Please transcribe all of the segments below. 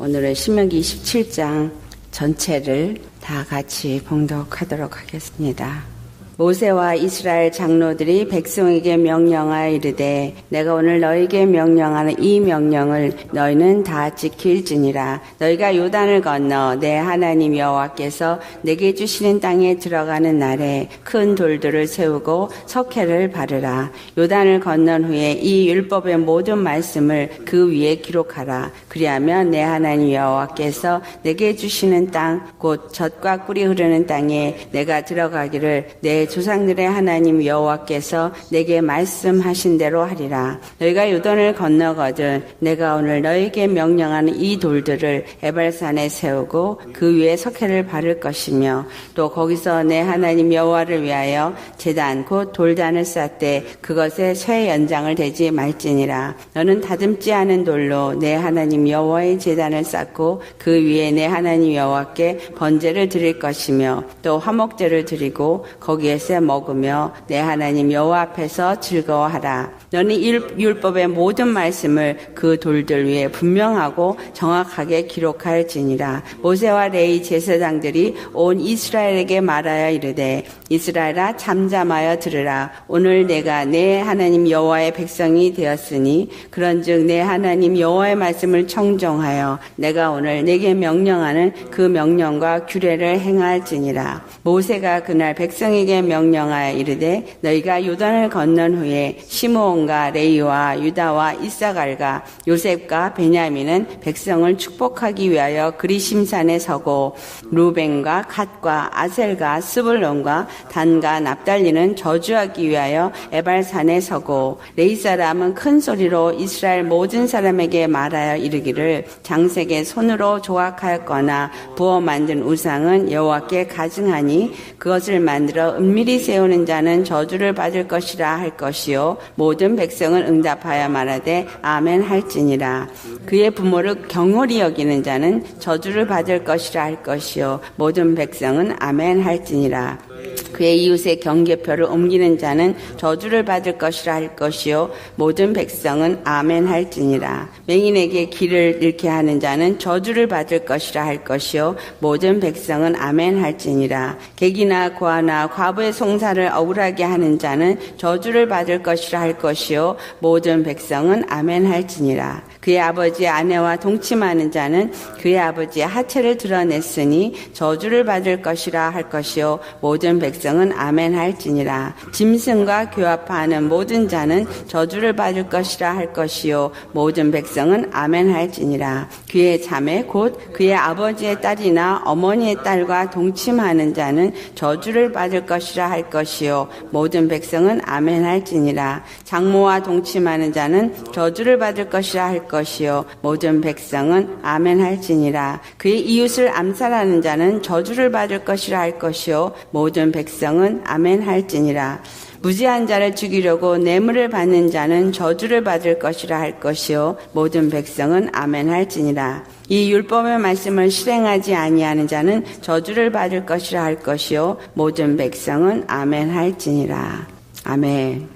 오늘은 신명기 27장 전체를 다 같이 봉독하도록 하겠습니다. 모세와 이스라엘 장로들이 백성에게 명령하여 이르되 내가 오늘 너희에게 명령하는 이 명령을 너희는 다 지킬지니라. 너희가 요단을 건너 내 하나님 여호와께서 내게 주시는 땅에 들어가는 날에 큰 돌들을 세우고 석회를 바르라. 요단을 건넌 후에 이 율법의 모든 말씀을 그 위에 기록하라. 그리하면 내 하나님 여호와께서 내게 주시는 땅 곧 젖과 꿀이 흐르는 땅에 내가 들어가기를 내 조상들의 하나님 여호와께서 내게 말씀하신 대로 하리라. 너희가 요단을 건너거든 내가 오늘 너희에게 명령하는 이 돌들을 에발산에 세우고 그 위에 석회를 바를 것이며 또 거기서 내 하나님 여호와를 위하여 제단 곧 돌단을 쌓되 그것에 쇠 연장을 대지 말지니라. 너는 다듬지 않은 돌로 내 하나님 여호와의 제단을 쌓고 그 위에 내 하나님 여호와께 번제를 드릴 것이며 또 화목제를 드리고 거기에 먹으며 내 하나님 여호와 앞에서 즐거워하라. 너는 율법의 모든 말씀을 그 돌들 위에 분명하고 정확하게 기록할지니라. 모세와 레위 제사장들이 온 이스라엘에게 말하여 이르되 이스라엘아 잠잠하여 들으라. 오늘 내가 내 하나님 여호와의 백성이 되었으니 그런즉 내 하나님 여호와의 말씀을 청종하여 내가 오늘 내게 명령하는 그 명령과 규례를 행할지니라. 모세가 그날 백성에게 명령하여 이르되 너희가 요단을 건넌 후에 시므온과 레위와 유다와 이사갈과 요셉과 베냐민은 백성을 축복하기 위하여 그리심산에 서고 루벤과 갓과 아셀과 스불론과 단과 납달리는 저주하기 위하여 에발산에 서고 레위 사람은 큰 소리로 이스라엘 모든 사람에게 말하여 이르기를 장색의 손으로 조각하였거나 부어 만든 우상은 여호와께 가증하니 그것을 만들어 은밀히 세우는 자는 저주를 받을 것이라 할 것이요 모든 백성은 응답하여 말하되 아멘 할지니라. 그의 부모를 경홀히 여기는 자는 저주를 받을 것이라 할 것이요 모든 백성은 아멘 할지니라. 그의 이웃의 경계표를 옮기는 자는 저주를 받을 것이라 할 것이요 모든 백성은 아멘 할지니라. 맹인에게 길을 잃게 하는 자는 저주를 받을 것이라 할 것이요 모든 백성은 아멘 할지니라. 객이나 고아나 과부의 송사를 억울하게 하는 자는 저주를 받을 것이라 할 것이요 모든 백성은 아멘 할지니라. 그의 아버지의 아내와 동침하는 자는 그의 아버지의 하체를 드러냈으니 저주를 받을 것이라 할 것이요 모든 백성은 아멘 할지니라. 짐승과 교합하는 모든 자는 저주를 받을 것이라 할 것이요 모든 백성은 아멘 할지니라. 그의 자매 곧 그의 아버지의 딸이나 어머니의 딸과 동침하는 자는 저주를 받을 것이라 할 것이요 모든 백성은 아멘 할지니라. 장모와 동침하는 자는 저주를 받을 것이라 할 것이요 모든 백성은 아멘 할지니라. 그의 이웃을 암살하는 자는 저주를 받을 것이라 할 것이요 모든 백성은 아멘 할지니라. 무지한 자를 죽이려고 뇌물을 받는 자는 저주를 받을 것이라 할 것이요 모든 백성은 아멘 할지니라. 이 율법의 말씀을 실행하지 아니하는 자는 저주를 받을 것이라 할 것이요 모든 백성은 아멘 할지니라. 아멘.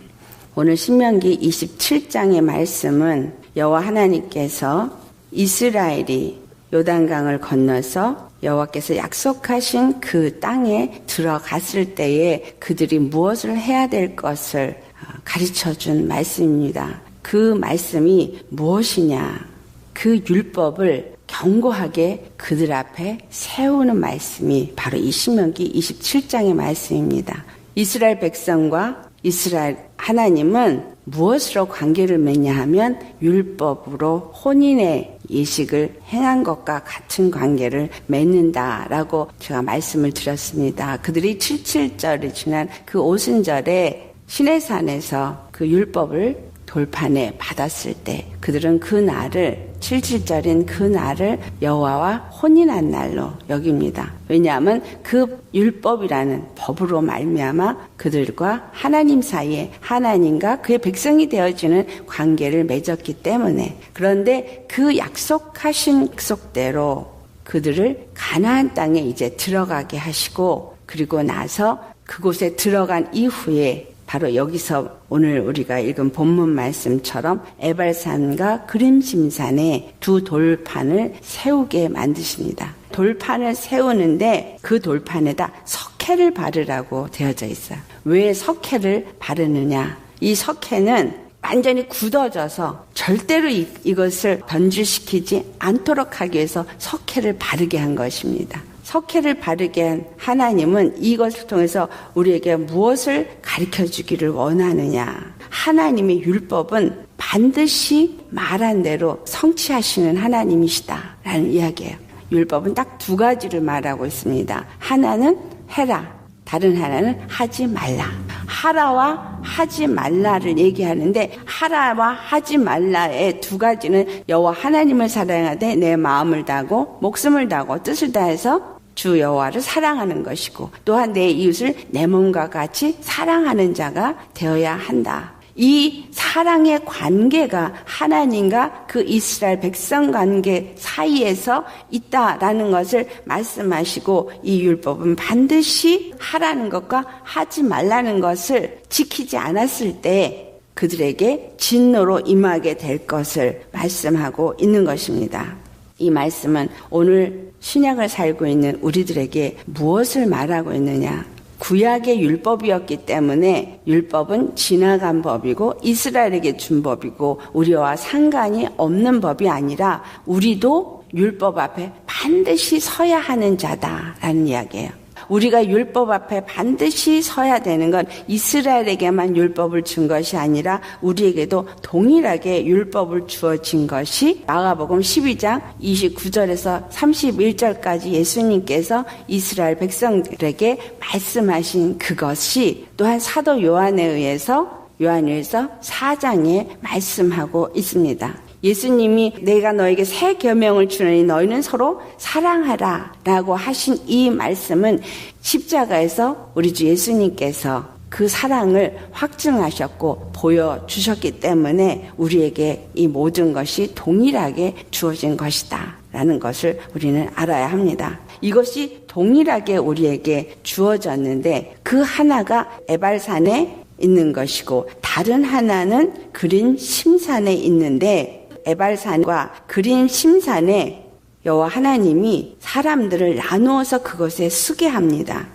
오늘 신명기 27장의 말씀은 여호와 하나님께서 이스라엘이 요단강을 건너서 여호와께서 약속하신 그 땅에 들어갔을 때에 그들이 무엇을 해야 될 것을 가르쳐준 말씀입니다. 그 말씀이 무엇이냐? 그 율법을 견고하게 그들 앞에 세우는 말씀이 바로 이 신명기 27장의 말씀입니다. 이스라엘 백성과 이스라엘 하나님은 무엇으로 관계를 맺냐 하면 율법으로 혼인의 예식을 행한 것과 같은 관계를 맺는다라고 제가 말씀을 드렸습니다. 그들이 77절이 지난 그 오순절에 시내산에서 그 율법을 돌판에 받았을 때 그들은 그 날을 77절인 그 날을 여호와와 혼인한 날로 여깁니다. 왜냐하면 그 율법이라는 법으로 말미암아 그들과 하나님 사이에 하나님과 그의 백성이 되어지는 관계를 맺었기 때문에 그런데 그 약속하신 약속대로 그들을 가나안 땅에 이제 들어가게 하시고 그리고 나서 그곳에 들어간 이후에 바로 여기서 오늘 우리가 읽은 본문 말씀처럼 에발산과 그림심산에 두 돌판을 세우게 만드십니다. 돌판을 세우는데 그 돌판에다 석회를 바르라고 되어져 있어요. 왜 석회를 바르느냐? 이 석회는 완전히 굳어져서 절대로 이것을 변질시키지 않도록 하기 위해서 석회를 바르게 한 것입니다. 석회를 바르게 한 하나님은 이것을 통해서 우리에게 무엇을 가르쳐주기를 원하느냐. 하나님의 율법은 반드시 말한 대로 성취하시는 하나님이시다라는 이야기예요. 율법은 딱 두 가지를 말하고 있습니다. 하나는 해라, 다른 하나는 하지 말라. 하라와 하지 말라를 얘기하는데 하라와 하지 말라의 두 가지는 여호와 하나님을 사랑하되 내 마음을 다하고 목숨을 다하고 뜻을 다해서 주 여호와를 사랑하는 것이고 또한 내 이웃을 내 몸과 같이 사랑하는 자가 되어야 한다. 이 사랑의 관계가 하나님과 그 이스라엘 백성 관계 사이에서 있다라는 것을 말씀하시고 이 율법은 반드시 하라는 것과 하지 말라는 것을 지키지 않았을 때 그들에게 진노로 임하게 될 것을 말씀하고 있는 것입니다. 이 말씀은 오늘 신약을 살고 있는 우리들에게 무엇을 말하고 있느냐? 구약의 율법이었기 때문에 율법은 지나간 법이고 이스라엘에게 준 법이고 우리와 상관이 없는 법이 아니라 우리도 율법 앞에 반드시 서야 하는 자다라는 이야기예요. 우리가 율법 앞에 반드시 서야 되는 건 이스라엘에게만 율법을 준 것이 아니라 우리에게도 동일하게 율법을 주어진 것이 마가복음 12장 29절에서 31절까지 예수님께서 이스라엘 백성들에게 말씀하신 그것이 또한 사도 요한에 의해서 요한일서 4장에 말씀하고 있습니다. 예수님이 내가 너에게 새 계명을 주노니 너희는 서로 사랑하라 라고 하신 이 말씀은 십자가에서 우리 주 예수님께서 그 사랑을 확증하셨고 보여주셨기 때문에 우리에게 이 모든 것이 동일하게 주어진 것이다 라는 것을 우리는 알아야 합니다. 이것이 동일하게 우리에게 주어졌는데 그 하나가 에발산에 있는 것이고 다른 하나는 그린 심산에 있는데 에발산과 그린 심산에 여호와 하나님이 사람들을 나누어서 그것에 쓰게 합니다.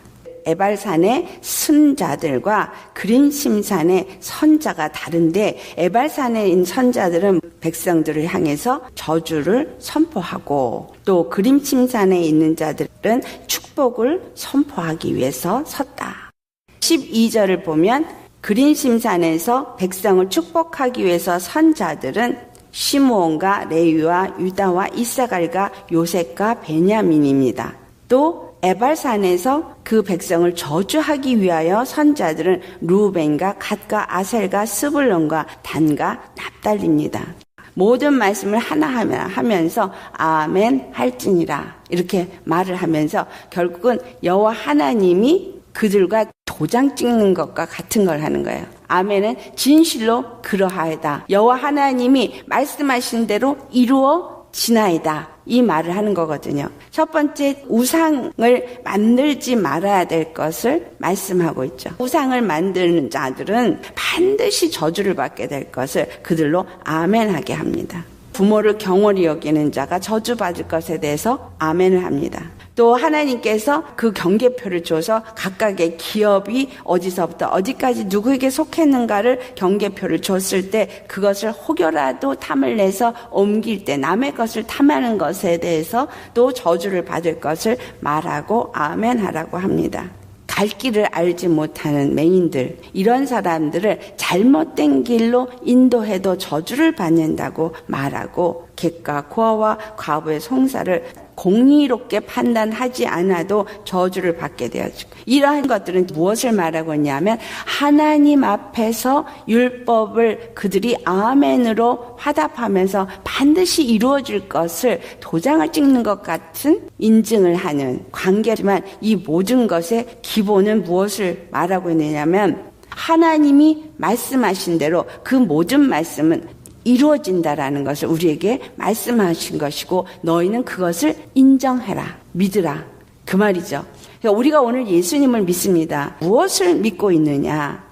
에발산의 선자들과 그린 심산의 선자가 다른데 에발산에 있는 선자들은 백성들을 향해서 저주를 선포하고 또 그린 심산에 있는 자들은 축복을 선포하기 위해서 섰다. 12절을 보면 그린 심산에서 백성을 축복하기 위해서 선 자들은 시므온과 레위와 유다와 이사갈과 요셉과 베냐민입니다. 또 에발산에서 그 백성을 저주하기 위하여 선자들은 루벤과 갓과 아셀과 스불론과 단과 납달리입니다. 모든 말씀을 하나하나 하면서 아멘 할지니라 이렇게 말을 하면서 결국은 여호와 하나님이 그들과 도장 찍는 것과 같은 걸 하는 거예요. 아멘은 진실로 그러하이다. 여호와 하나님이 말씀하신 대로 이루어지나이다. 이 말을 하는 거거든요. 첫 번째 우상을 만들지 말아야 될 것을 말씀하고 있죠. 우상을 만드는 자들은 반드시 저주를 받게 될 것을 그들로 아멘하게 합니다. 부모를 경홀히 여기는 자가 저주받을 것에 대해서 아멘을 합니다. 또 하나님께서 그 경계표를 줘서 각각의 기업이 어디서부터 어디까지 누구에게 속했는가를 경계표를 줬을 때 그것을 혹여라도 탐을 내서 옮길 때 남의 것을 탐하는 것에 대해서 또 저주를 받을 것을 말하고 아멘하라고 합니다. 갈 길을 알지 못하는 맹인들, 이런 사람들을 잘못된 길로 인도해도 저주를 받는다고 말하고 객과 고아와 과부의 송사를 공의롭게 판단하지 않아도 저주를 받게 되어지고 이러한 것들은 무엇을 말하고 있냐면 하나님 앞에서 율법을 그들이 아멘으로 화답하면서 반드시 이루어질 것을 도장을 찍는 것 같은 인증을 하는 관계지만 이 모든 것의 기본은 무엇을 말하고 있느냐면 하나님이 말씀하신 대로 그 모든 말씀은 이루어진다라는 것을 우리에게 말씀하신 것이고 너희는 그것을 인정해라, 믿으라 그 말이죠. 그러니까 우리가 오늘 예수님을 믿습니다. 무엇을 믿고 있느냐?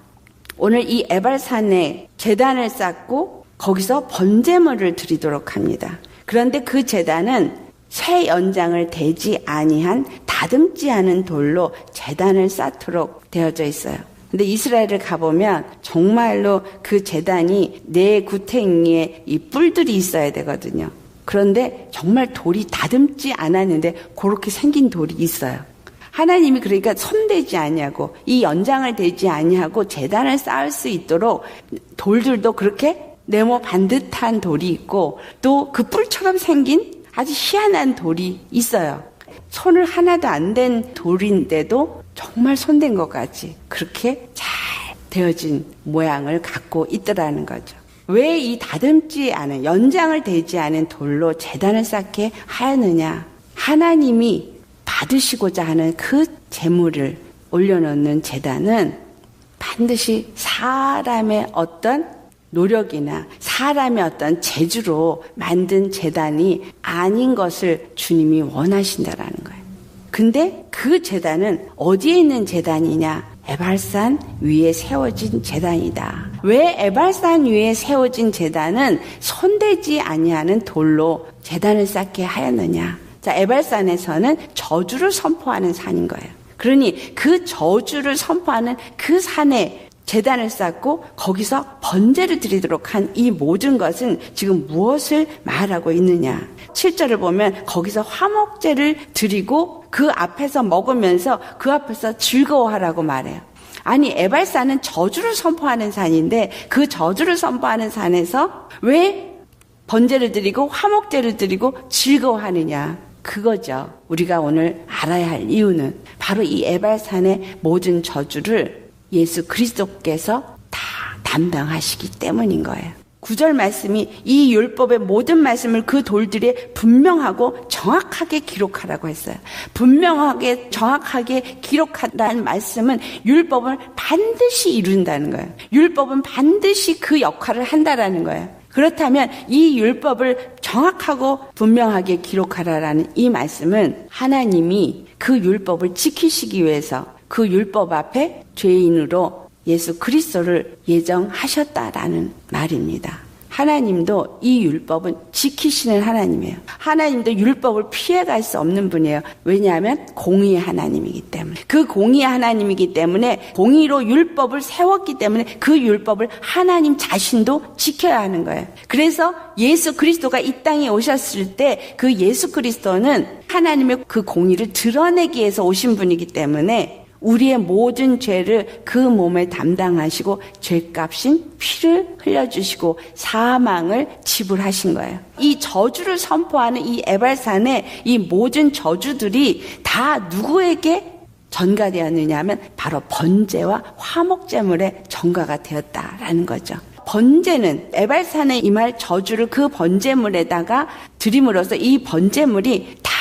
오늘 이 에발산에 제단을 쌓고 거기서 번제물을 드리도록 합니다. 그런데 그 제단은 새 연장을 대지 아니한 다듬지 않은 돌로 제단을 쌓도록 되어져 있어요. 근데 이스라엘을 가보면 정말로 그 제단이 네 구탱이에 이 뿔들이 있어야 되거든요. 그런데 정말 돌이 다듬지 않았는데 그렇게 생긴 돌이 있어요. 하나님이 그러니까 손대지 아니하고 이 연장을 대지 아니하고 제단을 쌓을 수 있도록 돌들도 그렇게 네모 반듯한 돌이 있고 또 그 뿔처럼 생긴 아주 희한한 돌이 있어요. 손을 하나도 안 댄 돌인데도 정말 손댄 것 같이 그렇게 잘 되어진 모양을 갖고 있더라는 거죠. 왜 이 다듬지 않은 연장을 대지 않은 돌로 제단을 쌓게 하였느냐. 하나님이 받으시고자 하는 그 제물을 올려놓는 제단은 반드시 사람의 어떤 노력이나 사람의 어떤 재주로 만든 제단이 아닌 것을 주님이 원하신다라는 거예요. 근데 그 제단은 어디에 있는 제단이냐? 에발산 위에 세워진 제단이다. 왜 에발산 위에 세워진 제단은 손대지 아니하는 돌로 제단을 쌓게 하였느냐? 자, 에발산에서는 저주를 선포하는 산인 거예요. 그러니 그 저주를 선포하는 그 산에 제단을 쌓고 거기서 번제를 드리도록 한 이 모든 것은 지금 무엇을 말하고 있느냐. 7절을 보면 거기서 화목제를 드리고 그 앞에서 먹으면서 그 앞에서 즐거워하라고 말해요. 아니 에발산은 저주를 선포하는 산인데 그 저주를 선포하는 산에서 왜 번제를 드리고 화목제를 드리고 즐거워하느냐. 그거죠. 우리가 오늘 알아야 할 이유는 바로 이 에발산의 모든 저주를 예수 그리스도께서 다 담당하시기 때문인 거예요. 9절 말씀이 이 율법의 모든 말씀을 그 돌들에 분명하고 정확하게 기록하라고 했어요. 분명하게 정확하게 기록하라는 말씀은 율법을 반드시 이룬다는 거예요. 율법은 반드시 그 역할을 한다라는 거예요. 그렇다면 이 율법을 정확하고 분명하게 기록하라라는 이 말씀은 하나님이 그 율법을 지키시기 위해서 그 율법 앞에 죄인으로 예수 그리스도를 예정하셨다라는 말입니다. 하나님도 이 율법은 지키시는 하나님이에요. 하나님도 율법을 피해갈 수 없는 분이에요. 왜냐하면 공의의 하나님이기 때문에. 그 공의의 하나님이기 때문에 공의로 율법을 세웠기 때문에 그 율법을 하나님 자신도 지켜야 하는 거예요. 그래서 예수 그리스도가 이 땅에 오셨을 때 그 예수 그리스도는 하나님의 그 공의를 드러내기 위해서 오신 분이기 때문에 우리의 모든 죄를 그 몸에 담당하시고 죄값인 피를 흘려주시고 사망을 지불하신 거예요. 이 저주를 선포하는 이 에발산의 이 모든 저주들이 다 누구에게 전가되었느냐 하면 바로 번제와 화목제물에 전가가 되었다라는 거죠. 번제는 에발산에 임할 저주를 그 번제물에다가 드림으로써 이 번제물이 다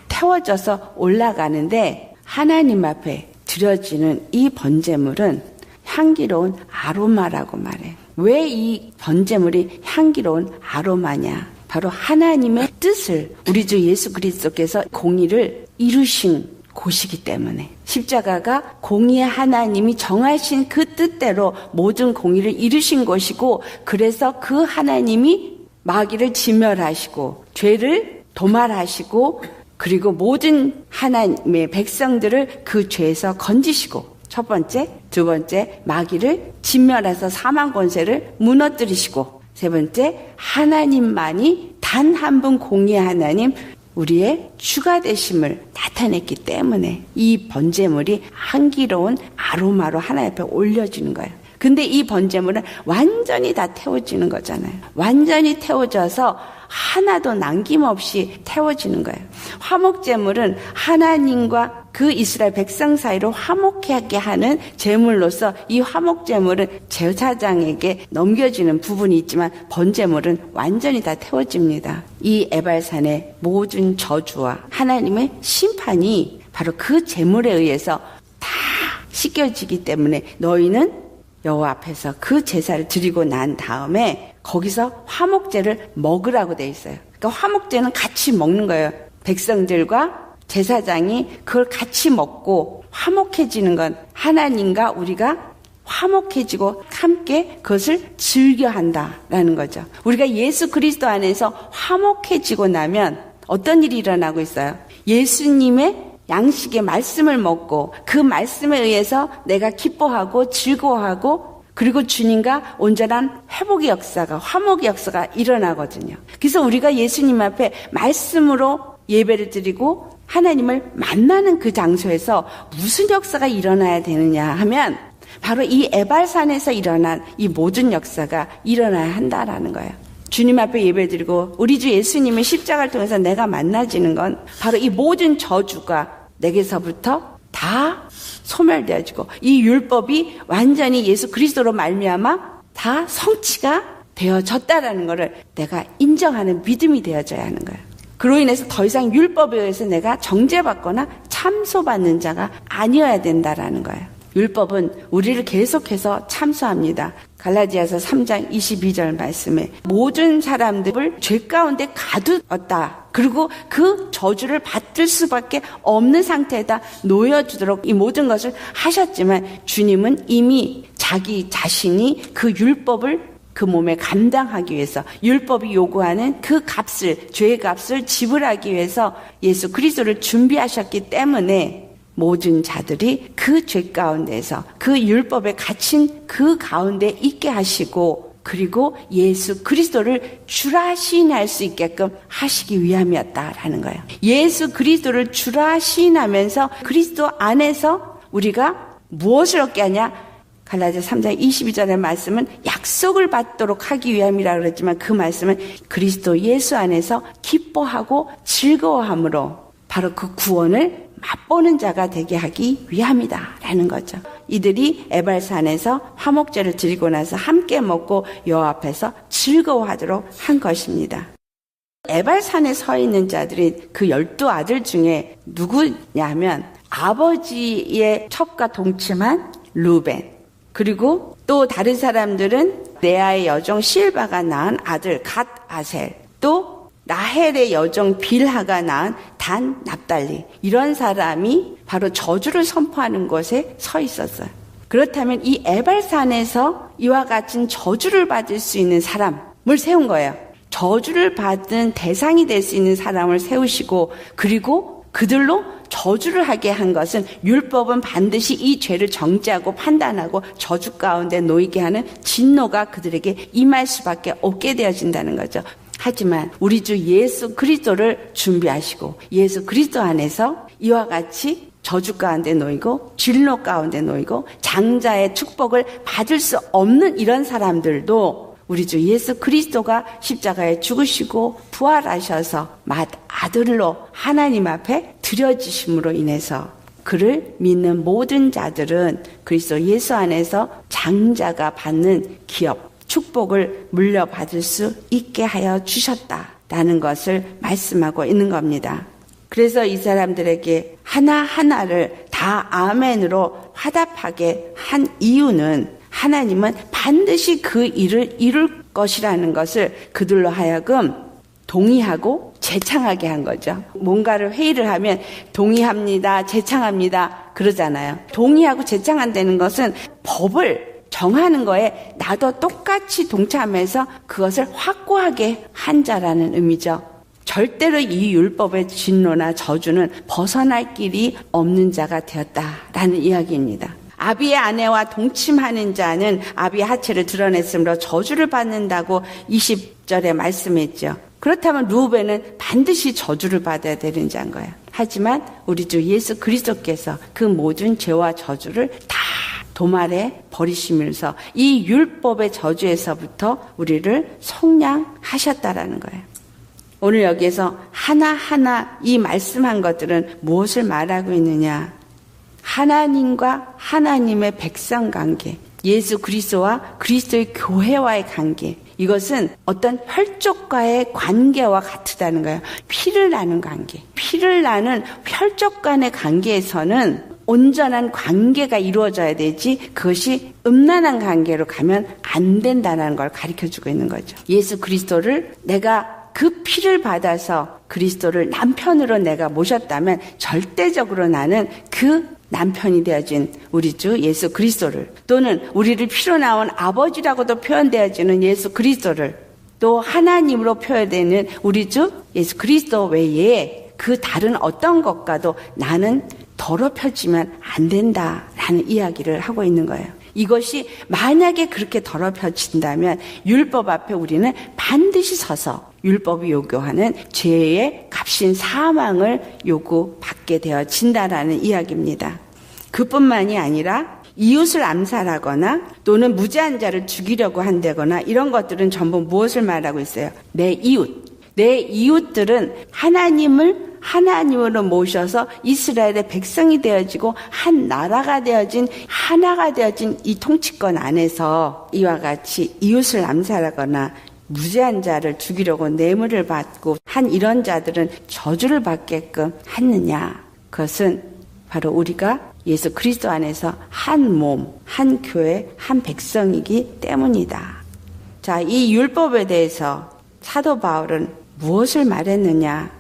태워져서 올라가는데 하나님 앞에 드려지는 이 번제물은 향기로운 아로마라고 말해. 왜 이 번제물이 향기로운 아로마냐? 바로 하나님의 뜻을 우리 주 예수 그리스도께서 공의를 이루신 곳이기 때문에 십자가가 공의의 하나님이 정하신 그 뜻대로 모든 공의를 이루신 것이고 그래서 그 하나님이 마귀를 진멸하시고 죄를 도말하시고 그리고 모든 하나님의 백성들을 그 죄에서 건지시고 첫 번째, 두 번째 마귀를 진멸해서 사망 권세를 무너뜨리시고 세 번째 하나님만이 단 한 분 공의의 하나님 우리의 주가 되심을 나타냈기 때문에 이 번제물이 향기로운 아로마로 하나님 앞에 올려지는 거예요. 근데 이 번제물은 완전히 다 태워지는 거잖아요. 완전히 태워져서 하나도 남김없이 태워지는 거예요. 화목제물은 하나님과 그 이스라엘 백성 사이로 화목하게 하는 제물로서 이 화목제물은 제사장에게 넘겨지는 부분이 있지만 번제물은 완전히 다 태워집니다. 이 에발산의 모든 저주와 하나님의 심판이 바로 그 제물에 의해서 다 씻겨지기 때문에 너희는 여호와 앞에서 그 제사를 드리고 난 다음에 거기서 화목제를 먹으라고 돼 있어요. 그러니까 화목제는 같이 먹는 거예요. 백성들과 제사장이 그걸 같이 먹고 화목해지는 건 하나님과 우리가 화목해지고 함께 그것을 즐겨한다라는 거죠. 우리가 예수 그리스도 안에서 화목해지고 나면 어떤 일이 일어나고 있어요? 예수님의 양식의 말씀을 먹고 그 말씀에 의해서 내가 기뻐하고 즐거워하고 그리고 주님과 온전한 회복의 역사가, 화목의 역사가 일어나거든요. 그래서 우리가 예수님 앞에 말씀으로 예배를 드리고 하나님을 만나는 그 장소에서 무슨 역사가 일어나야 되느냐 하면 바로 이 에발산에서 일어난 이 모든 역사가 일어나야 한다라는 거예요. 주님 앞에 예배드리고 우리 주 예수님의 십자가를 통해서 내가 만나지는 건 바로 이 모든 저주가 내게서부터 다 소멸되어지고 이 율법이 완전히 예수 그리스도로 말미암아 다 성취가 되어졌다라는 것을 내가 인정하는 믿음이 되어져야 하는 거예요. 그로 인해서 더 이상 율법에 의해서 내가 정죄받거나 참소받는 자가 아니어야 된다라는 거예요. 율법은 우리를 계속해서 참소합니다. 갈라디아서 3장 22절 말씀에 모든 사람들을 죄 가운데 가두었다. 그리고 그 저주를 받을 수밖에 없는 상태에다 놓여주도록 이 모든 것을 하셨지만 주님은 이미 자기 자신이 그 율법을 그 몸에 감당하기 위해서 율법이 요구하는 그 값을, 죄의 값을 지불하기 위해서 예수 그리스도를 준비하셨기 때문에 모든 자들이 그 죄 가운데에서 그 율법에 갇힌 그 가운데 있게 하시고 그리고 예수 그리스도를 주라 시인할 수 있게끔 하시기 위함이었다라는 거예요. 예수 그리스도를 주라 시인하면서 그리스도 안에서 우리가 무엇을 얻게 하냐? 갈라디아 3장 22절의 말씀은 약속을 받도록 하기 위함이라 그랬지만 그 말씀은 그리스도 예수 안에서 기뻐하고 즐거워함으로 바로 그 구원을 맛보는 자가 되게 하기 위함이다라는 거죠. 이들이 에발산에서 화목제를 드리고 나서 함께 먹고 여호와 앞에서 즐거워하도록 한 것입니다. 에발산에 서 있는 자들이 그 12아들 중에 누구냐면 아버지의 첩과 동침한 루벤, 그리고 또 다른 사람들은 레아의 여종 실바가 낳은 아들 갓 아셀, 또 라헬의 여종 빌하가 낳은 단 납달리, 이런 사람이 바로 저주를 선포하는 곳에 서 있었어요. 그렇다면 이 에발산에서 이와 같은 저주를 받을 수 있는 사람을 세운 거예요. 저주를 받은 대상이 될 수 있는 사람을 세우시고 그리고 그들로 저주를 하게 한 것은 율법은 반드시 이 죄를 정죄하고 판단하고 저주 가운데 놓이게 하는 진노가 그들에게 임할 수밖에 없게 되어진다는 거죠. 하지만 우리 주 예수 그리스도를 준비하시고 예수 그리스도 안에서 이와 같이 저주 가운데 놓이고 진노 가운데 놓이고 장자의 축복을 받을 수 없는 이런 사람들도 우리 주 예수 그리스도가 십자가에 죽으시고 부활하셔서 맏아들로 하나님 앞에 드려지심으로 인해서 그를 믿는 모든 자들은 그리스도 예수 안에서 장자가 받는 기업, 축복을 물려받을 수 있게 하여 주셨다라는 것을 말씀하고 있는 겁니다. 그래서 이 사람들에게 하나하나를 다 아멘으로 화답하게 한 이유는 하나님은 반드시 그 일을 이룰 것이라는 것을 그들로 하여금 동의하고 제창하게 한 거죠. 뭔가를 회의를 하면 동의합니다, 제창합니다 그러잖아요. 동의하고 제창한다는 것은 법을 정하는 거에 나도 똑같이 동참해서 그것을 확고하게 한 자라는 의미죠. 절대로 이 율법의 진노나 저주는 벗어날 길이 없는 자가 되었다라는 이야기입니다. 아비의 아내와 동침하는 자는 아비의 하체를 드러냈으므로 저주를 받는다고 20절에 말씀했죠. 그렇다면 루벤은 반드시 저주를 받아야 되는 자인 거예요. 하지만 우리 주 예수 그리스도께서 그 모든 죄와 저주를 다 도말에 버리시면서 이 율법의 저주에서부터 우리를 속량하셨다라는 거예요. 오늘 여기에서 하나하나 이 말씀한 것들은 무엇을 말하고 있느냐? 하나님과 하나님의 백성 관계, 예수 그리스도와 그리스도의 교회와의 관계, 이것은 어떤 혈족과의 관계와 같다는 거예요. 피를 나는 관계. 피를 나는 혈족 간의 관계에서는 온전한 관계가 이루어져야 되지 그것이 음란한 관계로 가면 안 된다는 걸 가르쳐주고 있는 거죠. 예수 그리스도를 내가 그 피를 받아서 그리스도를 남편으로 내가 모셨다면 절대적으로 나는 그 남편이 되어진 우리 주 예수 그리스도를, 또는 우리를 피로 나온 아버지라고도 표현되어지는 예수 그리스도를, 또 하나님으로 표현되는 우리 주 예수 그리스도 외에 그 다른 어떤 것과도 나는 더럽혀지면 안 된다라는 이야기를 하고 있는 거예요. 이것이 만약에 그렇게 더럽혀진다면 율법 앞에 우리는 반드시 서서 율법이 요구하는 죄의 값인 사망을 요구받게 되어진다라는 이야기입니다. 그뿐만이 아니라 이웃을 암살하거나 또는 무죄한 자를 죽이려고 한다거나 이런 것들은 전부 무엇을 말하고 있어요? 내 이웃들은 하나님으로 모셔서 이스라엘의 백성이 되어지고 한 나라가 되어진, 하나가 되어진 이 통치권 안에서 이와 같이 이웃을 암살하거나 무죄한 자를 죽이려고 뇌물을 받고 한 이런 자들은 저주를 받게끔 했느냐? 그것은 바로 우리가 예수 그리스도 안에서 한 몸, 한 교회, 한 백성이기 때문이다. 자, 이 율법에 대해서 사도 바울은 무엇을 말했느냐?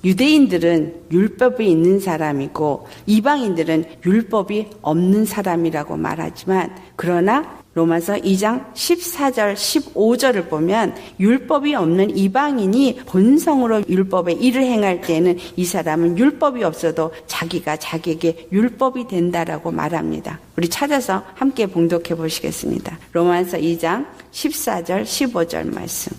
유대인들은 율법이 있는 사람이고 이방인들은 율법이 없는 사람이라고 말하지만, 그러나 로마서 2장 14절 15절을 보면 율법이 없는 이방인이 본성으로 율법의 일을 행할 때에는 이 사람은 율법이 없어도 자기가 자기에게 율법이 된다라고 말합니다. 우리 찾아서 함께 봉독해 보시겠습니다. 로마서 2장 14절 15절 말씀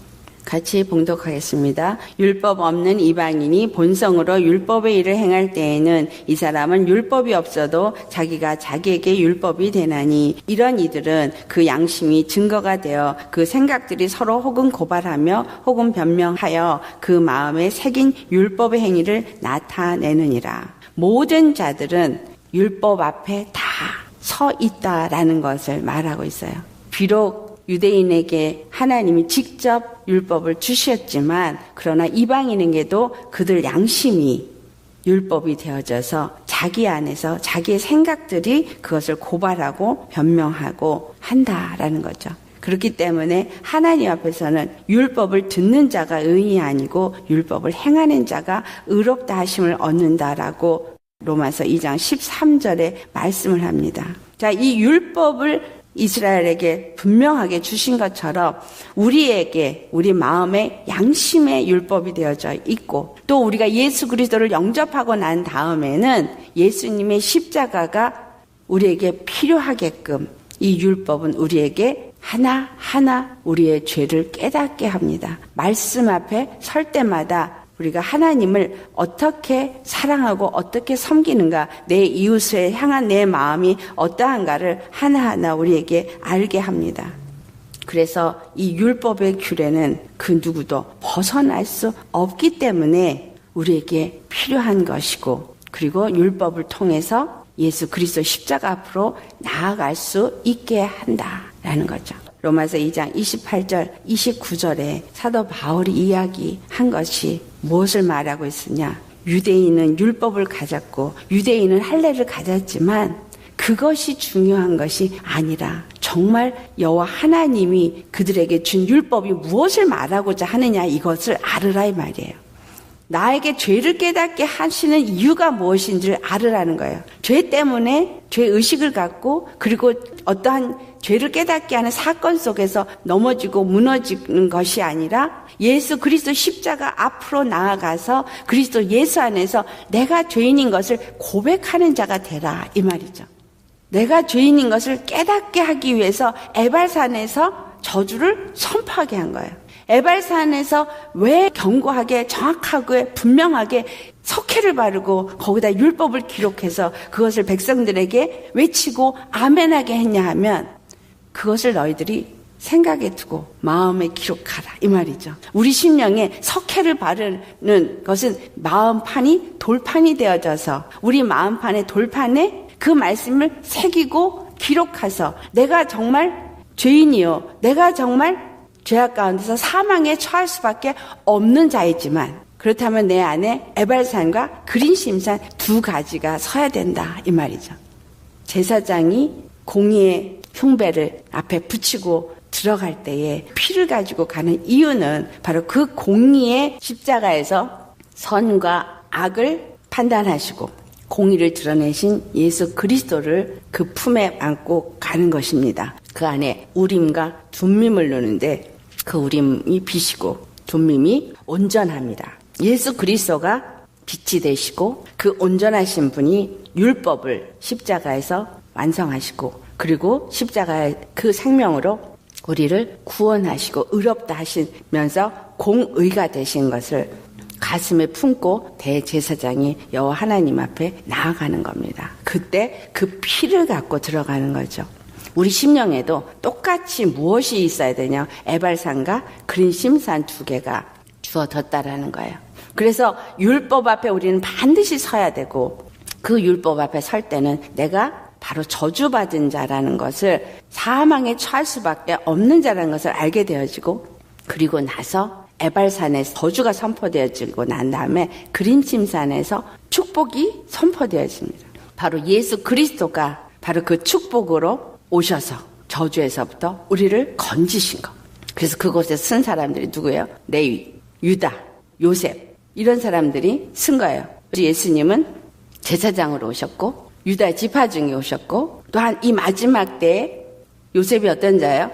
같이 봉독하겠습니다. 율법 없는 이방인이 본성으로 율법의 일을 행할 때에는 이 사람은 율법이 없어도 자기가 자기에게 율법이 되나니, 이런 이들은 그 양심이 증거가 되어 그 생각들이 서로 혹은 고발하며 혹은 변명하여 그 마음에 새긴 율법의 행위를 나타내느니라. 모든 자들은 율법 앞에 다 서 있다라는 것을 말하고 있어요. 비록 유대인에게 하나님이 직접 율법을 주셨지만, 그러나 이방인에게도 그들 양심이 율법이 되어져서 자기 안에서 자기의 생각들이 그것을 고발하고 변명하고 한다라는 거죠. 그렇기 때문에 하나님 앞에서는 율법을 듣는 자가 의인이 아니고 율법을 행하는 자가 의롭다 하심을 얻는다라고 로마서 2장 13절에 말씀을 합니다. 자, 이 율법을 이스라엘에게 분명하게 주신 것처럼 우리에게 우리 마음에 양심의 율법이 되어져 있고, 또 우리가 예수 그리스도를 영접하고 난 다음에는 예수님의 십자가가 우리에게 필요하게끔 이 율법은 우리에게 하나하나 우리의 죄를 깨닫게 합니다. 말씀 앞에 설 때마다 우리가 하나님을 어떻게 사랑하고 어떻게 섬기는가, 내 이웃을 향한 내 마음이 어떠한가를 하나하나 우리에게 알게 합니다. 그래서 이 율법의 규례는 그 누구도 벗어날 수 없기 때문에 우리에게 필요한 것이고, 그리고 율법을 통해서 예수 그리스도 십자가 앞으로 나아갈 수 있게 한다라는 거죠. 로마서 2장 28절 29절에 사도 바울이 이야기한 것이 무엇을 말하고 있으냐? 유대인은 율법을 가졌고 유대인은 할례를 가졌지만 그것이 중요한 것이 아니라 정말 여호와 하나님이 그들에게 준 율법이 무엇을 말하고자 하느냐, 이것을 알으라 이 말이에요. 나에게 죄를 깨닫게 하시는 이유가 무엇인지를 알으라는 거예요. 죄 때문에 죄의식을 갖고, 그리고 어떠한 죄를 깨닫게 하는 사건 속에서 넘어지고 무너지는 것이 아니라 예수 그리스도 십자가 앞으로 나아가서 그리스도 예수 안에서 내가 죄인인 것을 고백하는 자가 되라 이 말이죠. 내가 죄인인 것을 깨닫게 하기 위해서 에발산에서 저주를 선포하게 한 거예요. 에발산에서 왜 견고하게 정확하게 분명하게 석회를 바르고 거기다 율법을 기록해서 그것을 백성들에게 외치고 아멘하게 했냐 하면, 그것을 너희들이 생각에 두고 마음에 기록하라 이 말이죠. 우리 심령에 석회를 바르는 것은 마음판이 돌판이 되어져서 우리 마음판의 돌판에 그 말씀을 새기고 기록해서 내가 정말 죄인이요, 내가 정말 죄악 가운데서 사망에 처할 수밖에 없는 자이지만, 그렇다면 내 안에 에발산과 그린심산 두 가지가 서야 된다 이 말이죠. 제사장이 공의의 흉배를 앞에 붙이고 들어갈 때에 피를 가지고 가는 이유는 바로 그 공의의 십자가에서 선과 악을 판단하시고 공의를 드러내신 예수 그리스도를 그 품에 안고 가는 것입니다. 그 안에 우림과 둠밈을 넣는데 그 우림이 빛이고 둠밈이 온전합니다. 예수 그리스도가 빛이 되시고 그 온전하신 분이 율법을 십자가에서 완성하시고 그리고 십자가의 그 생명으로 우리를 구원하시고 의롭다 하시면서 공의가 되신 것을 가슴에 품고 대제사장이 여호와 하나님 앞에 나아가는 겁니다. 그때 그 피를 갖고 들어가는 거죠. 우리 심령에도 똑같이 무엇이 있어야 되냐? 에발산과 그린심산 두 개가 주어졌다라는 거예요. 그래서 율법 앞에 우리는 반드시 서야 되고 그 율법 앞에 설 때는 내가 바로 저주받은 자라는 것을 사망에 처할 수밖에 없는 자라는 것을 알게 되어지고 그리고 나서 에발산에서 저주가 선포되어지고 난 다음에 그린심산에서 축복이 선포되어집니다. 바로 예수 그리스도가 바로 그 축복으로 오셔서 저주에서부터 우리를 건지신 것. 그래서 그곳에 쓴 사람들이 누구예요? 레위, 유다, 요셉 이런 사람들이 쓴 거예요. 예수님은 제사장으로 오셨고 유다 지파 중에 오셨고 또한 이 마지막 때에 요셉이 어떤 자예요?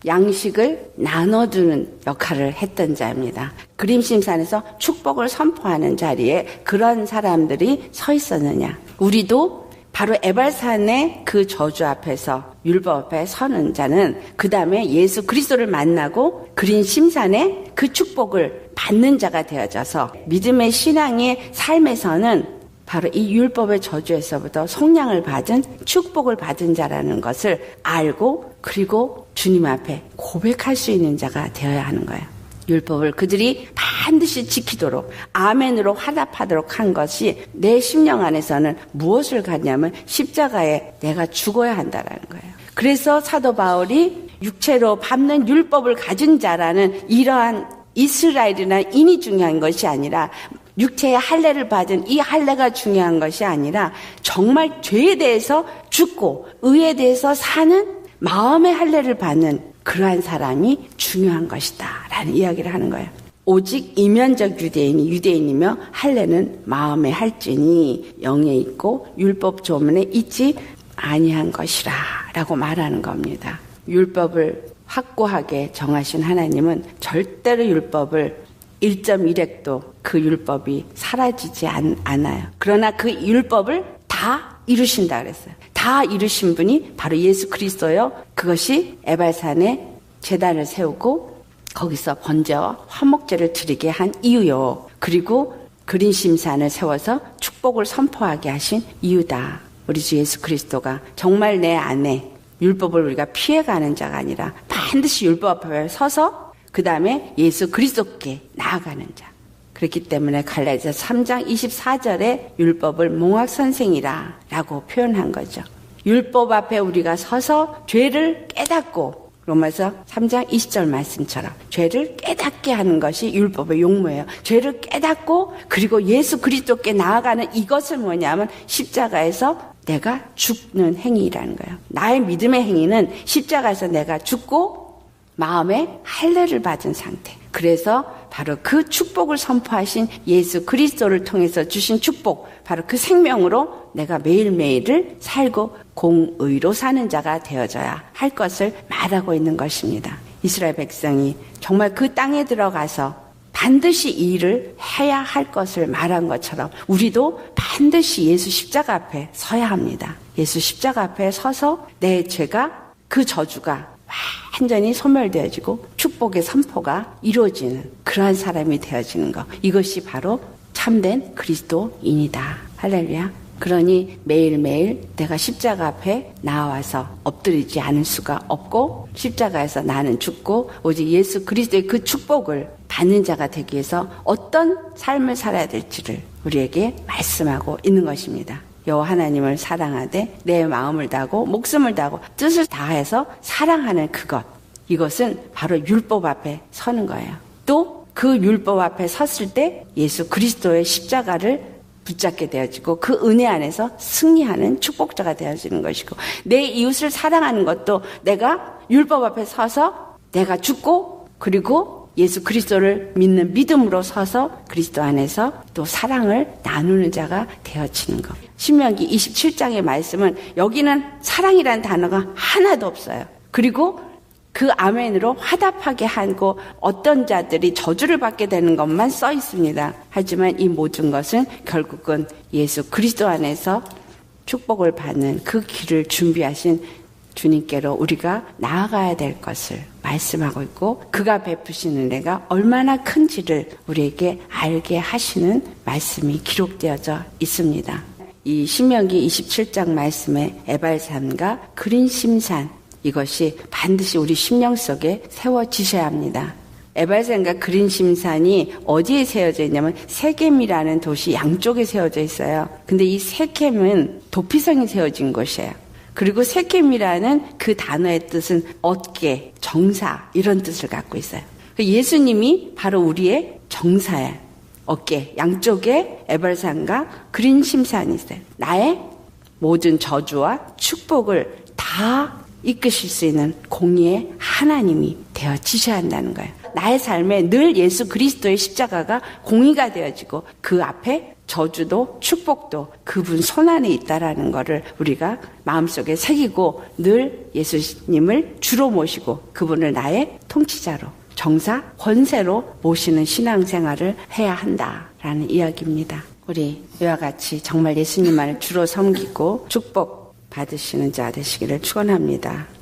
양식을 나눠주는 역할을 했던 자입니다. 그림심산에서 축복을 선포하는 자리에 그런 사람들이 서 있었느냐. 우리도 바로 에발산의 그 저주 앞에서 율법 앞에 서는 자는 그 다음에 예수 그리스도를 만나고 그린심산의 그 축복을 받는 자가 되어져서 믿음의 신앙의 삶에서는 바로 이 율법의 저주에서부터 속량을 받은 축복을 받은 자라는 것을 알고 그리고 주님 앞에 고백할 수 있는 자가 되어야 하는 거예요. 율법을 그들이 반드시 지키도록 아멘으로 화답하도록 한 것이 내 심령 안에서는 무엇을 갖냐면 십자가에 내가 죽어야 한다라는 거예요. 그래서 사도 바울이 육체로 밟는 율법을 가진 자라는 이러한 이스라엘이나 인이 중요한 것이 아니라 육체의 할례를 받은 이 할례가 중요한 것이 아니라 정말 죄에 대해서 죽고 의에 대해서 사는 마음의 할례를 받는 그러한 사람이 중요한 것이다 라는 이야기를 하는 거예요. 오직 이면적 유대인이 유대인이며 할례는 마음에 할지니 영에 있고 율법 조문에 있지 아니한 것이라 라고 말하는 겁니다. 율법을 확고하게 정하신 하나님은 절대로 율법을 1.1획도 그 율법이 사라지지 않아요. 그러나 그 율법을 다 이루신다 그랬어요. 다 이루신 분이 바로 예수 그리스도요. 그것이 에발산에 제단을 세우고 거기서 번제와 화목제를 드리게 한 이유요. 그리고 그린심산을 세워서 축복을 선포하게 하신 이유다. 우리 주 예수 그리스도가 정말 내 안에 율법을 우리가 피해가는 자가 아니라 반드시 율법 앞에 서서 그 다음에 예수 그리스도께 나아가는 자. 그렇기 때문에 갈라디아서 3장 24절에 율법을 몽학선생이라 라고 표현한 거죠. 율법 앞에 우리가 서서 죄를 깨닫고 로마서 3장 20절 말씀처럼 죄를 깨닫게 하는 것이 율법의 용모예요. 죄를 깨닫고 그리고 예수 그리스도께 나아가는 이것을 뭐냐면 십자가에서 내가 죽는 행위라는 거예요. 나의 믿음의 행위는 십자가에서 내가 죽고 마음에 할례를 받은 상태. 그래서 바로 그 축복을 선포하신 예수 그리스도를 통해서 주신 축복, 바로 그 생명으로 내가 매일매일을 살고 공의로 사는 자가 되어져야 할 것을 말하고 있는 것입니다. 이스라엘 백성이 정말 그 땅에 들어가서 반드시 이 일을 해야 할 것을 말한 것처럼 우리도 반드시 예수 십자가 앞에 서야 합니다. 예수 십자가 앞에 서서 내 죄가 그 저주가 완전히 소멸되어지고 축복의 선포가 이루어지는 그러한 사람이 되어지는 것. 이것이 바로 참된 그리스도인이다. 할렐루야. 그러니 매일매일 내가 십자가 앞에 나와서 엎드리지 않을 수가 없고 십자가에서 나는 죽고 오직 예수 그리스도의 그 축복을 받는 자가 되기 위해서 어떤 삶을 살아야 될지를 우리에게 말씀하고 있는 것입니다. 여호와 하나님을 사랑하되 내 마음을 다하고 목숨을 다하고 뜻을 다해서 사랑하는 그것. 이것은 바로 율법 앞에 서는 거예요. 또 그 율법 앞에 섰을 때 예수 그리스도의 십자가를 붙잡게 되어지고 그 은혜 안에서 승리하는 축복자가 되어지는 것이고 내 이웃을 사랑하는 것도 내가 율법 앞에 서서 내가 죽고 그리고 예수 그리스도를 믿는 믿음으로 서서 그리스도 안에서 또 사랑을 나누는 자가 되어지는 것. 신명기 27장의 말씀은 여기는 사랑이라는 단어가 하나도 없어요. 그리고 그 아멘으로 화답하게 하고 어떤 자들이 저주를 받게 되는 것만 써 있습니다. 하지만 이 모든 것은 결국은 예수 그리스도 안에서 축복을 받는 그 길을 준비하신 주님께로 우리가 나아가야 될 것을 말씀하고 있고 그가 베푸시는 은혜가 얼마나 큰지를 우리에게 알게 하시는 말씀이 기록되어져 있습니다. 이 신명기 27장 말씀에 에발산과 그린심산 이것이 반드시 우리 심령 속에 세워지셔야 합니다. 에발산과 그린심산이 어디에 세워져 있냐면 세겜이라는 도시 양쪽에 세워져 있어요. 근데 이 세겜은 도피성이 세워진 곳이에요. 그리고 세겜이라는 그 단어의 뜻은 어깨, 정사 이런 뜻을 갖고 있어요. 예수님이 바로 우리의 정사예요. 어깨 양쪽에 에발산과 그린심산이 있어요. 나의 모든 저주와 축복을 다 이끄실 수 있는 공의의 하나님이 되어지셔야 한다는 거예요. 나의 삶에 늘 예수 그리스도의 십자가가 공의가 되어지고 그 앞에 저주도 축복도 그분 손안에 있다라는 것을 우리가 마음속에 새기고 늘 예수님을 주로 모시고 그분을 나의 통치자로 정사 권세로 모시는 신앙생활을 해야 한다라는 이야기입니다. 우리 이와 같이 정말 예수님만을 주로 섬기고 축복 받으시는 자 되시기를 축원합니다.